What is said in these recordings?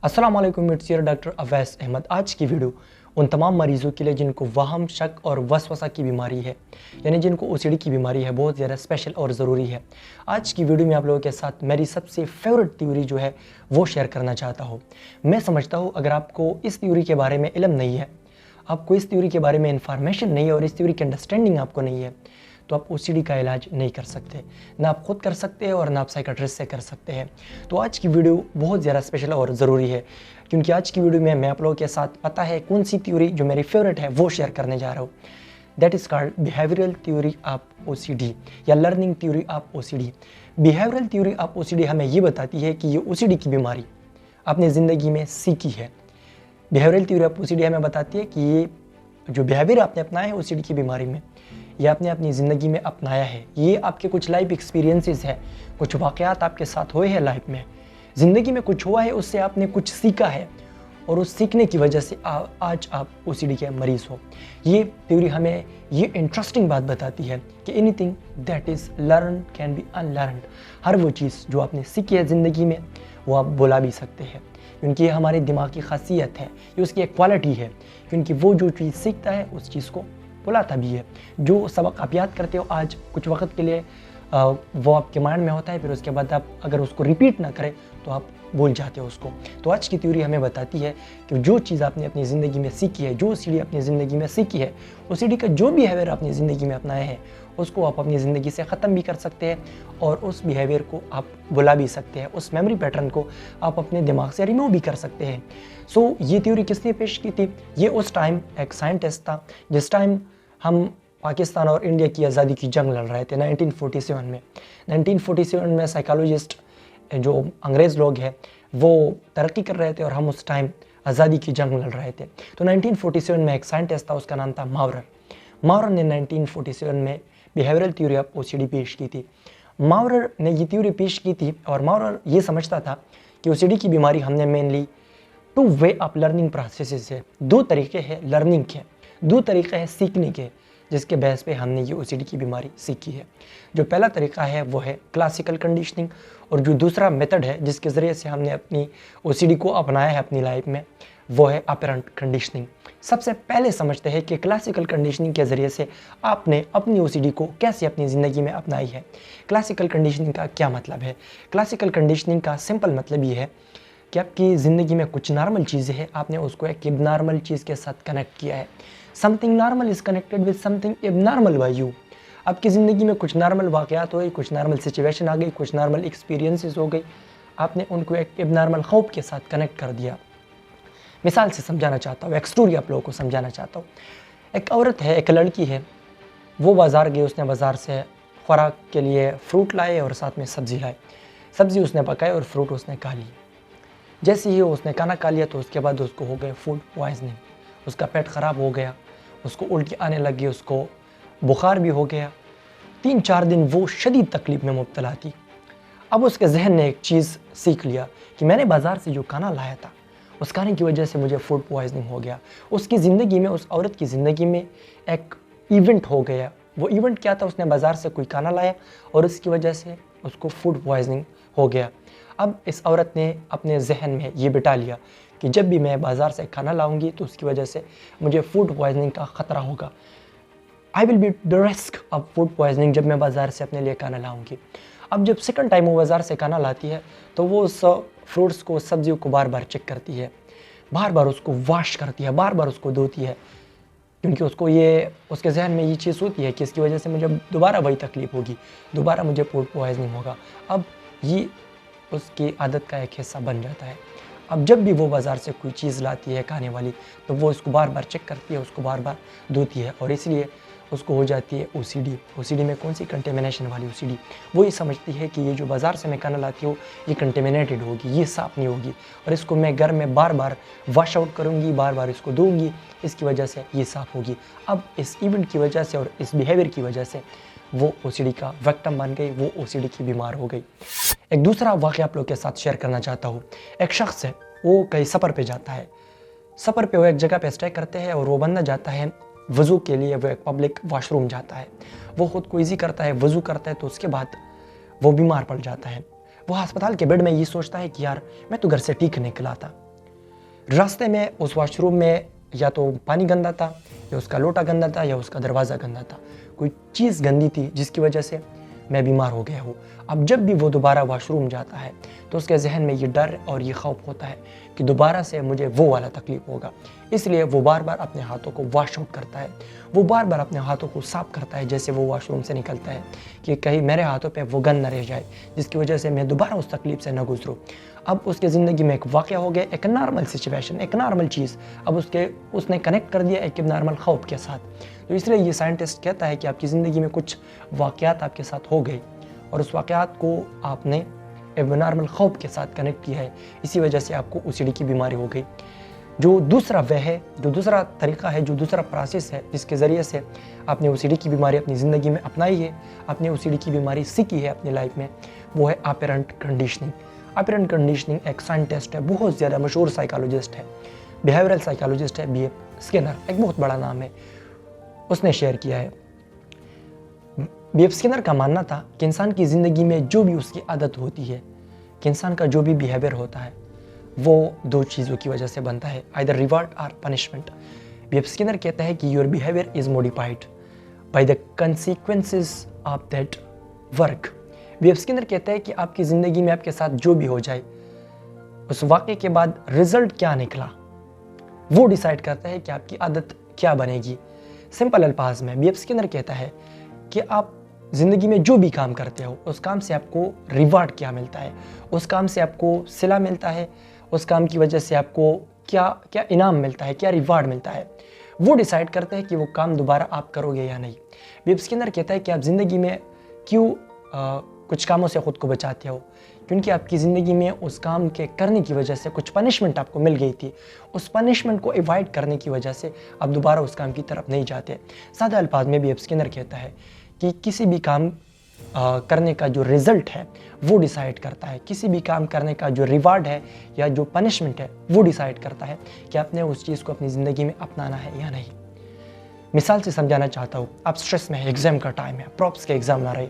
अस्सलाम वालेकुम, it's your doctor Awais Ahmed. आज की वीडियो उन तमाम मरीज़ों के लिए जिनको वहम, शक और वसवसा की बीमारी है, यानी जिनको ओसीडी की बीमारी है, बहुत ज़्यादा स्पेशल और ज़रूरी है। आज की वीडियो में आप लोगों के साथ मेरी सबसे फेवरेट थ्योरी जो है वो शेयर करना चाहता हूँ। मैं समझता हूँ अगर आपको इस थ्योरी के बारे में इल्म नहीं है, आपको इस थ्योरी के बारे में इंफॉर्मेशन नहीं है और इस थ्योरी की अंडरस्टैंडिंग आपको नहीं है, तो आप ओसीडी का इलाज नहीं कर सकते, ना आप खुद कर सकते हैं और ना आप साइकियाट्रिस्ट से कर सकते हैं। तो आज की वीडियो बहुत ज़्यादा स्पेशल और ज़रूरी है, क्योंकि आज की वीडियो में मैं आप लोगों के साथ पता है कौन सी थ्योरी जो मेरी फेवरेट है वो शेयर करने जा रहा हूँ। That is called behavioural theory of OCD या learning theory of OCD. Behavioural theory of OCD हमें ये बताती है कि ये ओसीडी की बीमारी आपने ज़िंदगी में सीखी है। बिहेवियरल थ्योरी ऑफ ओसीडी हमें बताती है कि ये जो बिहेवियर आपने अपनाया है ओसीडी की बीमारी में, ये आपने अपनी ज़िंदगी में अपनाया है, ये आपके कुछ लाइफ एक्सपीरियंसेस है, कुछ वाक़यात आपके साथ हुए हैं लाइफ में, ज़िंदगी में कुछ हुआ है, उससे आपने कुछ सीखा है और उस सीखने की वजह से आज आप ओसीडी के मरीज़ हो। ये थ्योरी हमें ये इंटरेस्टिंग बात बताती है कि anything that is learn can be unlearned. हर वो चीज़ जो आपने सीखी है ज़िंदगी में वो आप भुला भी सकते हैं, क्योंकि ये हमारे दिमाग की खासियत है, ये उसकी एक क्वालिटी है, क्योंकि वो जो चीज़ सीखता है उस चीज़ को भुलाता भी है। जो सबक आप याद करते हो आज कुछ वक्त के लिए वो आपके माइंड में होता है, फिर उसके बाद आप अगर उसको रिपीट ना करें तो आप भूल जाते हो उसको। तो आज की थ्योरी हमें बताती है कि जो चीज़ आपने अपनी ज़िंदगी में सीखी है, जो ओसीडी अपनी ज़िंदगी में सीखी है, ओसीडी का जो बिहेवियर आपने ज़िंदगी में अपनाया है उसको आप अपनी ज़िंदगी से ख़त्म भी कर सकते हैं और उस बिहेवियर को आप भुला भी सकते हैं, उस मेमोरी पैटर्न को आप अपने दिमाग से रिमूव भी कर सकते हैं। सो ये थ्योरी किसने पेश की थी? ये उस टाइम एक साइंटिस्ट था जिस टाइम हम पाकिस्तान और इंडिया की आज़ादी की जंग लड़ रहे थे 1947 में। 1947 में साइकोलॉजिस्ट जो अंग्रेज़ लोग हैं वो तरक्की कर रहे थे और हम उस टाइम आज़ादी की जंग लड़ रहे थे। तो 1947 में एक साइंटिस्ट था, उसका नाम था मावरर। मावरर ने 1947 में बिहेवियरल थ्योरी ऑफ ओसीडी पेश की थी। मावरर ने ये थ्योरी पेश की थी और मावरर ये समझता था कि ओसीडी की बीमारी हमने mainly two way of learning processes है, दो तरीके हैं लर्निंग के, दो तरीके हैं सीखने के, जिसके बेस पे हमने ये ओसीडी की बीमारी सीखी है। जो पहला तरीका है वो है क्लासिकल कंडीशनिंग और जो दूसरा मेथड है जिसके ज़रिए से हमने अपनी ओसीडी को अपनाया है अपनी लाइफ में वो है ऑपरेंट कंडीशनिंग। सबसे पहले समझते हैं कि क्लासिकल कंडीशनिंग के ज़रिए से आपने अपनी ओसीडी को कैसे अपनी ज़िंदगी में अपनाई है। क्लासिकल कंडीशनिंग का क्या मतलब है? क्लासिकल कंडीशनिंग का सिंपल मतलब ये है कि आपकी ज़िंदगी में कुछ नॉर्मल चीज़ें हैं, आपने उसको एक इबनॉर्मल चीज़ के साथ कनेक्ट किया है। Something normal is connected with something abnormal by you. आपकी ज़िंदगी में कुछ नॉर्मल वाक़यात हो गई, कुछ नॉर्मल सिचुएशन आ गई, कुछ नॉर्मल एक्सपीरियंसेस हो गई, आपने उनको एक इबनॉर्मल खौफ के साथ कनेक्ट कर दिया। मिसाल से समझाना चाहता हूँ, एक स्टोरी आप लोगों को समझाना चाहता हूँ। एक औरत है, एक लड़की है, वो बाज़ार गई, उसने बाज़ार से खुराक के लिए फ्रूट लाए और साथ में सब्ज़ी लाए। सब्ज़ी उसने पकाई और फ्रूट उसने खा लिए। जैसे ही उसने खाना खा लिया तो उसके बाद उसको हो गया फूड पॉइजनिंग, उसका पेट ख़राब हो गया, उसको उल्टी आने लगी, उसको बुखार भी हो गया। 3-4 दिन वो शदीद तकलीफ़ में मुब्तला थी। अब उसके जहन ने एक चीज़ सीख लिया कि मैंने बाज़ार से जो खाना लाया था उस खाने की वजह से मुझे फूड पॉइजनिंग हो गया। उसकी ज़िंदगी में, उस औरत की ज़िंदगी में एक इवेंट हो गया। वो इवेंट क्या था? उसने बाज़ार से कोई खाना लाया और उसकी वजह से उसको फूड पॉइजनिंग हो गया। अब इस औरत ने अपने जहन में ये बिठा लिया कि जब भी मैं बाज़ार से खाना लाऊंगी तो उसकी वजह से मुझे फूड पॉइजनिंग का ख़तरा होगा। I will be the risk of food poisoning जब मैं बाज़ार से अपने लिए खाना लाऊंगी। अब जब सेकंड टाइम वो बाज़ार से खाना लाती है तो वो उस फ्रूट्स को, सब्जियों को बार बार चेक करती है, बार बार उसको वॉश करती है, बार बार उसको धोती है, क्योंकि उसको ये, उसके जहन में ये चीज़ होती है कि इसकी वजह से मुझे दोबारा वही तकलीफ़ होगी, दोबारा मुझे फूड पॉइजनिंग होगा। अब ये उसकी आदत का एक हिस्सा बन जाता है। अब जब भी वो बाज़ार से कोई चीज़ लाती है खाने वाली तो वो उसको बार बार चेक करती है, उसको बार बार धोती है और इसलिए उसको हो जाती है ओसीडी। ओसीडी में कौन सी? कंटेमिनेशन वाली ओसीडी। वो ये समझती है कि ये जो बाज़ार से मैं खाना लाती हूँ ये कंटेमिनेटेड होगी, ये साफ़ नहीं होगी और इसको मैं घर में बार बार वॉश आउट करूँगी, बार बार इसको धोऊँगी, इसकी वजह से ये साफ़ होगी। अब इस इवेंट की वजह से और इस बिहेवियर की वजह से वो ओसीडी का विक्टिम बन गई, वो ओसीडी की बीमार हो गई। एक दूसरा वाक़या आप लोग के साथ शेयर करना चाहता हूँ। एक शख्स है, वो कहीं सफ़र पे जाता है, सफ़र पे वो एक जगह पे स्टे करते हैं और वो बंदा जाता है वज़ू के लिए, वो एक पब्लिक वॉशरूम जाता है, वो ख़ुद को ईज़ी करता है, वज़ू करता है, तो उसके बाद वो बीमार पड़ जाता है। वो अस्पताल के बेड में ये सोचता है कि यार मैं तो घर से ठीक निकला था, रास्ते में उस वॉशरूम में या तो पानी गंदा था, या उसका लोटा गंदा था, या उसका दरवाज़ा गंदा था। कोई चीज़ गंदी थी जिसकी वजह से मैं बीमार हो गया हूँ। अब जब भी वो दोबारा वॉशरूम जाता है तो उसके जहन में ये डर और ये खौफ होता है कि दोबारा से मुझे वो वाला तकलीफ होगा। इसलिए वो बार बार अपने हाथों को वॉश आउट करता है, वो बार बार अपने हाथों को साफ करता है जैसे वो वॉशरूम से निकलता है, कि कहीं मेरे हाथों पे वो गंद न रह जाए जिसकी वजह से मैं दोबारा उस तकलीफ से न गुजरूँ। अब उसके ज़िंदगी में एक वाक़या हो गया, एक नॉर्मल सिचुएशन, एक नॉर्मल चीज़, अब उसने कनेक्ट कर दिया एक नॉर्मल खौफ के साथ। तो इसलिए ये साइंटिस्ट कहता है कि आपकी ज़िंदगी में कुछ वाक़यात आपके साथ हो गए और उस वाक़यात को आपने एबनॉर्मल खौफ के साथ कनेक्ट किया है, इसी वजह से आपको ओसीडी की बीमारी हो गई। जो दूसरा तरीका है, जो दूसरा प्रोसेस है जिसके ज़रिए से आपने ओसीडी की बीमारी अपनी ज़िंदगी में अपनाई है, आपने ओसीडी की बीमारी सीखी है अपनी लाइफ में, वो है ऑपरेंट कंडीशनिंग। ऑपरेंट कंडीशनिंग एक साइंटिस्ट है, बहुत ज़्यादा मशहूर साइकोलॉजिस्ट है, बिहेवियरल साइकोलॉजिस्ट है, B.F. स्किनर, एक बहुत बड़ा नाम है, उसने शेयर किया है। B.F. स्किनर का मानना था कि इंसान की ज़िंदगी में जो भी उसकी आदत होती है, कि इंसान का जो भी बिहेवियर होता है, वो दो चीज़ों की वजह से बनता है, आइदर रिवार्ड और पनिशमेंट। B.F. स्किनर कहता है कि your behaviour is modified by the consequences of that work. B.F. Skinner कहता है कि आपकी ज़िंदगी में आपके साथ जो भी हो जाए, उस वाक़े के बाद रिजल्ट क्या निकला वो डिसाइड करता है कि आपकी आदत क्या बनेगी। सिंपल अल्फाज में B.F. स्किनर कहता है कि आप ज़िंदगी में जो भी काम करते हो, उस काम से आपको रिवार्ड क्या मिलता है, उस काम से आपको सिला मिलता है, उस काम की वजह से आपको क्या क्या इनाम मिलता है, क्या रिवार्ड मिलता है, वो डिसाइड करते हैं कि वो काम दोबारा आप करोगे या नहीं। B.F. स्किनर कहता है कि आप ज़िंदगी में क्यों कुछ कामों से ख़ुद को बचाते हो, क्योंकि आपकी ज़िंदगी में उस काम के करने की वजह से कुछ पनिशमेंट आपको मिल गई थी, उस पनिशमेंट को अवॉइड करने की वजह से आप दोबारा उस काम की तरफ नहीं जाते। सादा अल्फाज में B.F. स्किनर कहता है कि किसी भी काम करने का जो रिज़ल्ट है वो डिसाइड करता है, किसी भी काम करने का जो रिवार्ड है या जो पनिशमेंट है वो डिसाइड करता है कि आपने उस चीज़ को अपनी ज़िंदगी में अपनाना है या नहीं। मिसाल से समझाना चाहता हूँ, आप स्ट्रेस में है, एग्ज़ाम का टाइम है, प्रॉप्स के एग्ज़ाम आ रहे,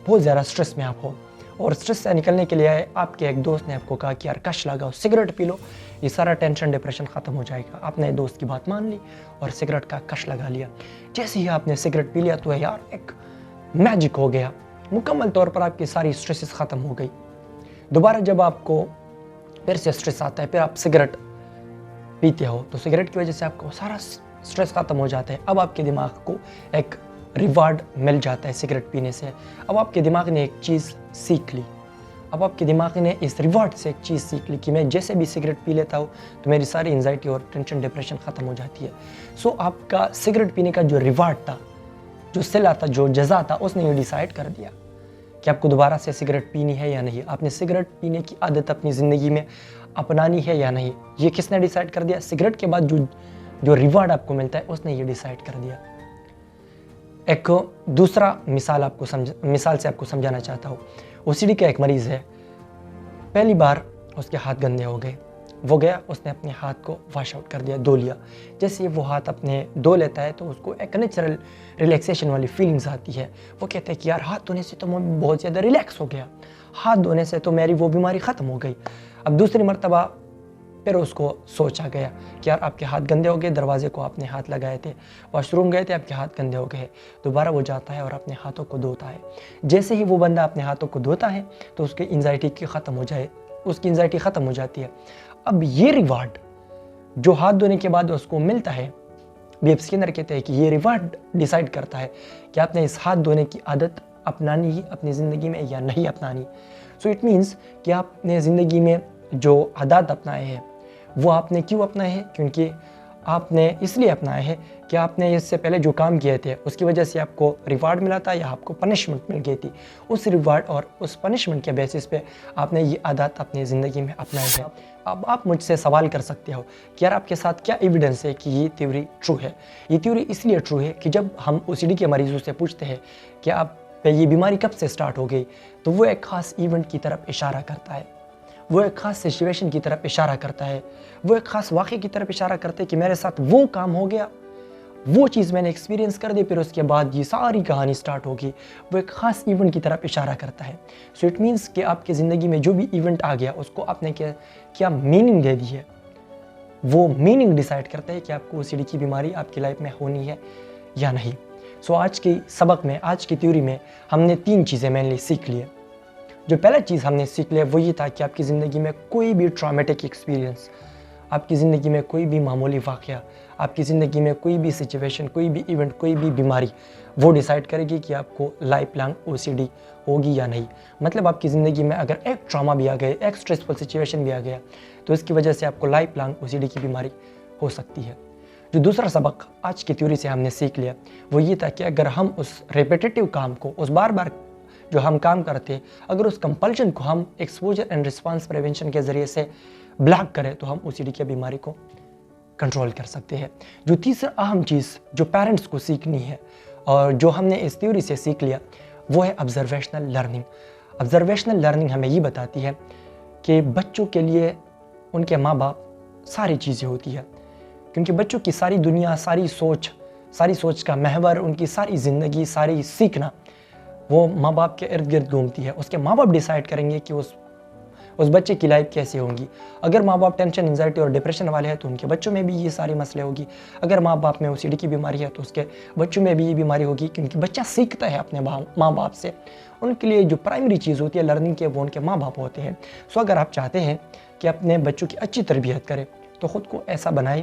बहुत ज़्यादा स्ट्रेस में आप हो और स्ट्रेस से निकलने के लिए आपके एक दोस्त ने आपको कहा कि यार कश लगाओ, सिगरेट पी लो, ये सारा टेंशन डिप्रेशन ख़त्म हो जाएगा। आपने दोस्त की बात मान ली और सिगरेट का कश लगा लिया। जैसे ही आपने सिगरेट पी लिया तो यार एक मैजिक हो गया, मुकम्मल तौर पर आपकी सारी स्ट्रेसेस ख़त्म हो गई। दोबारा जब आपको फिर से स्ट्रेस आता है, फिर आप सिगरेट पीते हो तो सिगरेट की वजह से आपको सारा स्ट्रेस ख़त्म हो जाता है। अब आपके दिमाग को एक रिवार्ड मिल जाता है सिगरेट पीने से। अब आपके दिमाग ने एक चीज़ सीख ली, अब आपके दिमाग ने इस रिवार्ड से एक चीज़ सीख ली कि मैं जैसे भी सिगरेट पी लेता हूँ तो मेरी सारी एंजाइटी और टेंशन डिप्रेशन ख़त्म हो जाती है। सो आपका सिगरेट पीने का जो रिवार्ड था, जो सिला था, जो जज़ा था, उसने ये डिसाइड कर दिया कि आपको दोबारा से सिगरेट पीनी है या नहीं, आपने सिगरेट पीने की आदत अपनी ज़िंदगी में अपनानी है या नहीं। ये किसने डिसाइड कर दिया? सिगरेट के बाद जो रिवार्ड आपको मिलता है उसने ये डिसाइड कर दिया। एक दूसरा मिसाल से आपको समझाना चाहता हूँ। ओसीडी का एक मरीज़ है, पहली बार उसके हाथ गंदे हो गए, वो गया, उसने अपने हाथ को वॉश आउट कर दिया, धो लिया। जैसे वो हाथ अपने धो लेता है तो उसको एक नेचुरल रिलैक्सेशन वाली फीलिंग्स आती है। वो कहते हैं कि यार हाथ धोने से तो मैं बहुत ज़्यादा रिलैक्स हो गया, हाथ धोने से तो मेरी वो बीमारी ख़त्म हो गई। अब दूसरी मरतबा फिर उसको सोचा गया कि यार आपके हाथ गंदे हो गए, दरवाजे को आपने हाथ लगाए थे, वॉशरूम गए थे, आपके हाथ गंदे हो गए। दोबारा वो जाता है और अपने हाथों को धोता है। जैसे ही वो बंदा अपने हाथों को धोता है तो उसकी एंजाइटी ख़त्म हो जाती है। अब ये रिवार्ड जो हाथ धोने के बाद उसको मिलता है, B.F. स्किनर कहते हैं कि ये रिवार्ड डिसाइड करता है कि आपने इस हाथ धोने की आदत अपनानी ही अपनी ज़िंदगी में या नहीं अपनानी। सो इट मीन्स कि आपने ज़िंदगी में जो आदत अपनाए हैं वो आपने क्यों अपनाए हैं? क्योंकि आपने इसलिए अपनाए हैं कि आपने इससे पहले जो काम किए थे उसकी वजह से आपको रिवार्ड मिला था या आपको पनिशमेंट मिल गई थी। उस रिवार्ड और उस पनिशमेंट के बेसिस पे आपने ये आदत अपनी ज़िंदगी में अपनाई है। अब आप मुझसे सवाल कर सकते हो कि यार आपके साथ क्या एविडेंस है कि ये थ्योरी ट्रू है? ये थ्योरी इसलिए ट्रू है कि जब हम ओसीडी के मरीजों से पूछते हैं कि आप पे ये बीमारी कब से स्टार्ट हो गई, तो वो एक ख़ास इवेंट की तरफ इशारा करता है, वो एक ख़ास सिचुएशन की तरफ इशारा करता है, वो एक ख़ास वाक़े की तरफ इशारा करते हैं कि मेरे साथ वो काम हो गया, वो चीज़ मैंने एक्सपीरियंस कर दी, फिर उसके बाद ये सारी कहानी स्टार्ट होगी। वो एक ख़ास इवेंट की तरफ इशारा करता है। सो इट मीन्स कि आपकी ज़िंदगी में जो भी इवेंट आ गया उसको आपने क्या मीनिंग दे दी है, وہ میننگ ڈیسائیڈ کرتا ہے کہ آپ کو OCD کی بیماری آپ کی لائف میں ہونی ہے یا نہیں. سو آج کی سبق میں، آج کی تھیوری میں ہم نے 3 چیزیں مینلی سیکھ لی. جو پہلا چیز ہم نے سیکھ لیا وہ یہ تھا کہ آپ کی زندگی میں کوئی بھی ٹرامیٹک ایکسپیرینس، آپ کی زندگی میں کوئی بھی معمولی واقعہ، آپ کی زندگی میں کوئی بھی سچویشن، کوئی بھی ایونٹ، کوئی بھی بیماری وہ ڈیسائیڈ کرے گی کہ آپ کو لائف لانگ OCD ہوگی یا نہیں. مطلب آپ کی زندگی میں اگر ایک ٹراما بھی آ گیا، ایک اسٹریسفل سچویشن بھی آ گیا تو اس کی وجہ سے آپ کو لائف لانگ OCD کی بیماری ہو سکتی ہے. جو دوسرا سبق آج کی تھیوری سے ہم نے سیکھ لیا وہ یہ تھا کہ اگر ہم اس ریپیٹیٹیو کام کو، اس بار بار جو ہم کام کرتے ہیں، اگر اس کمپلشن کو ہم ایکسپوجر اینڈ رسپانس پریونشن کے ذریعے سے بلاک کریں تو ہم OCD کی بیماری کو کنٹرول کر سکتے ہیں. جو تیسرا اہم چیز جو پیرنٹس کو سیکھنی ہے اور جو ہم نے اس تھیوری سے سیکھ لیا وہ ہے آبزرویشنل لرننگ. آبزرویشنل لرننگ ہمیں یہ بتاتی ہے کہ بچوں کے لیے ان کے ماں باپ ساری چیزیں ہوتی ہے، کیونکہ بچوں کی ساری دنیا، ساری سوچ کا محور، ان کی ساری زندگی، ساری سیکھنا وہ ماں باپ کے ارد گرد گھومتی ہے. اس کے ماں باپ ڈیسائیڈ کریں گے کہ اس بچے کی لائف کیسے ہوگی. اگر ماں باپ ٹینشن، انزائٹی اور ڈپریشن والے ہیں تو ان کے بچوں میں بھی یہ ساری مسئلے ہوگی. اگر ماں باپ میں OCD کی بیماری ہے تو اس کے بچوں میں بھی یہ بیماری ہوگی، کیونکہ بچہ سیکھتا ہے اپنے ماں باپ سے. ان کے لیے جو پرائمری چیز ہوتی ہے لرننگ کے، وہ ان کے ماں باپ ہوتے ہیں. سو اگر آپ چاہتے ہیں کہ اپنے بچوں کی اچھی تربیت کریں تو خود کو ایسا بنائیں،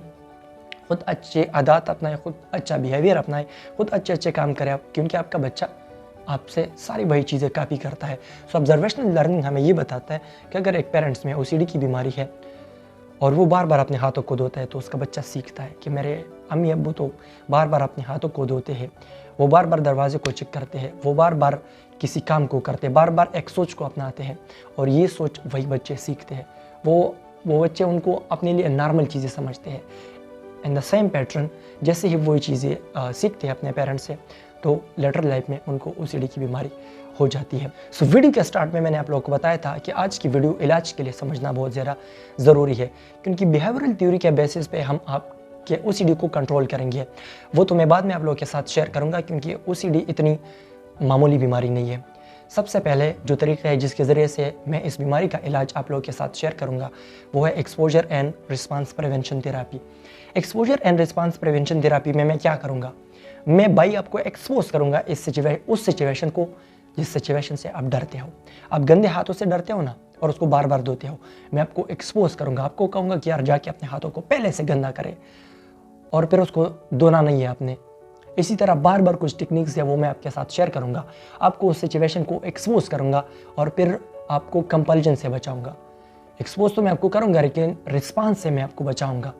خود اچھے عادات اپنائیں، خود اچھا بیہیویئر اپنائیں، خود اچھے کام کریں آپ، کیونکہ آپ کا بچہ آپ سے ساری وہی چیزیں کاپی کرتا ہے. سو آبزرویشنل لرننگ ہمیں یہ بتاتا ہے کہ اگر ایک پیرنٹس میں OCD کی بیماری ہے اور وہ بار بار اپنے ہاتھوں کو دھوتا ہے تو اس کا بچہ سیکھتا ہے کہ میرے امی ابو تو بار بار اپنے ہاتھوں کو دھوتے ہیں، وہ بار بار دروازے کو چیک کرتے ہیں، وہ بار بار کسی کام کو کرتے ہیں، بار بار ایک سوچ کو اپناتے ہیں اور یہ سوچ وہی بچے سیکھتے ہیں. وہ بچے ان کو اپنے لیے نارمل چیزیں سمجھتے ہیں. ان دا سیم پیٹرن جیسے ہی وہی چیزیں سیکھتے ہیں اپنے پیرنٹس سے تو لیٹر لائف میں ان کو OCD کی بیماری ہو جاتی ہے. سو ویڈیو کے سٹارٹ میں نے آپ لوگوں کو بتایا تھا کہ آج کی ویڈیو علاج کے لیے سمجھنا بہت زیادہ ضروری ہے، کیونکہ بیہیویئرل تھیوری کے بیسس پہ ہم آپ کے OCD کو کنٹرول کریں گے. وہ تو میں بعد میں آپ لوگوں کے ساتھ شیئر کروں گا، کیونکہ OCD اتنی معمولی بیماری نہیں ہے. سب سے پہلے جو طریقہ ہے جس کے ذریعے سے میں اس بیماری کا علاج آپ لوگوں کے ساتھ شیئر کروں گا وہ ہے exposure and response prevention therapy. Exposure and response prevention therapy میں کیا کروں گا؟ میں آپ کو ایکسپوز کروں گا اس سچویشن کو جس سچویشن سے آپ ڈرتے ہو. آپ گندے ہاتھوں سے ڈرتے ہو نا اور اس کو بار بار دھوتے ہو. میں آپ کو ایکسپوز کروں گا، آپ کو کہوں گا کہ یار جا کے اپنے ہاتھوں کو پہلے سے گندا کرے اور پھر اس کو دھونا نہیں ہے آپ نے. اسی طرح بار بار کچھ ٹیکنیکس ہے وہ میں آپ کے ساتھ شیئر کروں گا. آپ کو اس سچویشن کو ایکسپوز کروں گا اور پھر آپ کو کمپلجن سے بچاؤں گا. ایکسپوز تو میں آپ کو کروں گا لیکن رسپانس سے میں آپ کو بچاؤں گا.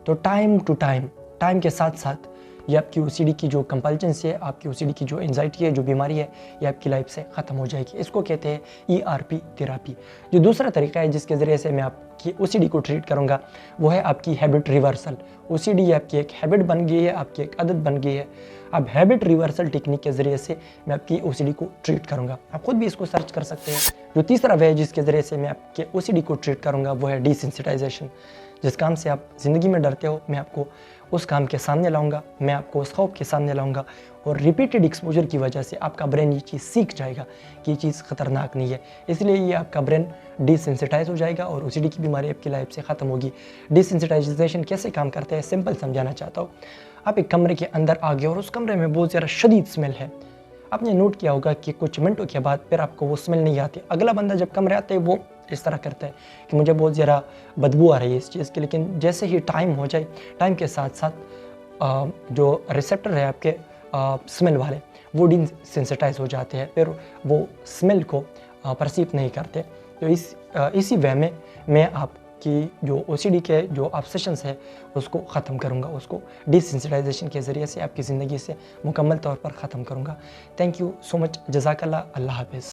تو ٹائم کے ساتھ ساتھ یہ آپ کی OCD کی جو کمپلجنس ہے، آپ کی OCD کی جو انزائٹی ہے، جو بیماری ہے، یہ آپ کی لائف سے ختم ہو جائے گی. اس کو کہتے ہیں ERP تھیراپی. جو دوسرا طریقہ ہے جس کے ذریعے سے میں آپ کی OCD کو ٹریٹ کروں گا وہ ہے آپ کی ہیبٹ ریورسل. OCD آپ کی ایک ہیبٹ بن گئی ہے، آپ کی ایک عادت بن گئی ہے. اب ہیبٹ ریورسل ٹیکنیک کے ذریعے سے میں آپ کی OCD کو ٹریٹ کروں گا. آپ خود بھی اس کو سرچ کر سکتے ہیں. جو تیسرا وے ہے جس کے ذریعے سے میں آپ کے OCD کو ٹریٹ کروں گا وہ ہے ڈیسینسٹائزیشن. جس کام سے آپ زندگی میں ڈرتے ہو میں آپ کو اس کام کے سامنے لاؤں گا، میں آپ کو اس خوف کے سامنے لاؤں گا اور ریپیٹڈ ایکسپوجر کی وجہ سے آپ کا برین یہ چیز سیکھ جائے گا کہ یہ چیز خطرناک نہیں ہے. اس لیے یہ آپ کا برین ڈیسینسٹائز ہو جائے گا اور OCD کی بیماری آپ کی لائف سے ختم ہوگی. ڈیسینسٹائزیشن کیسے کام کرتا ہے سمپل سمجھانا چاہتا ہوں. آپ ایک کمرے کے اندر آ گئے اور اس کمرے میں بہت زیادہ شدید اسمیل ہے. آپ نے نوٹ کیا ہوگا کہ کچھ منٹوں کے بعد پھر آپ کو وہ اسمیل نہیں آتی. اگلا بندہ جب کمرے آتے ہے وہ اس طرح کرتا ہے کہ مجھے بہت زیادہ بدبو آ رہی ہے اس چیز کی. لیکن جیسے ہی ٹائم ہو جائے، ٹائم کے ساتھ ساتھ جو ریسیپٹر ہے آپ کے اسمیل والے وہ ڈیسینسٹائز ہو جاتے ہیں، پھر وہ اسمیل کو پرسیو نہیں کرتے. تو اسی وے میں آپ کی جو OCD کے جو آبسیشنس ہے اس کو ختم کروں گا، اس کو ڈیسینسٹائزیشن کے ذریعے سے آپ کی زندگی سے مکمل طور پر ختم کروں گا. تھینک یو سو مچ. جزاک اللہ. اللہ حافظ.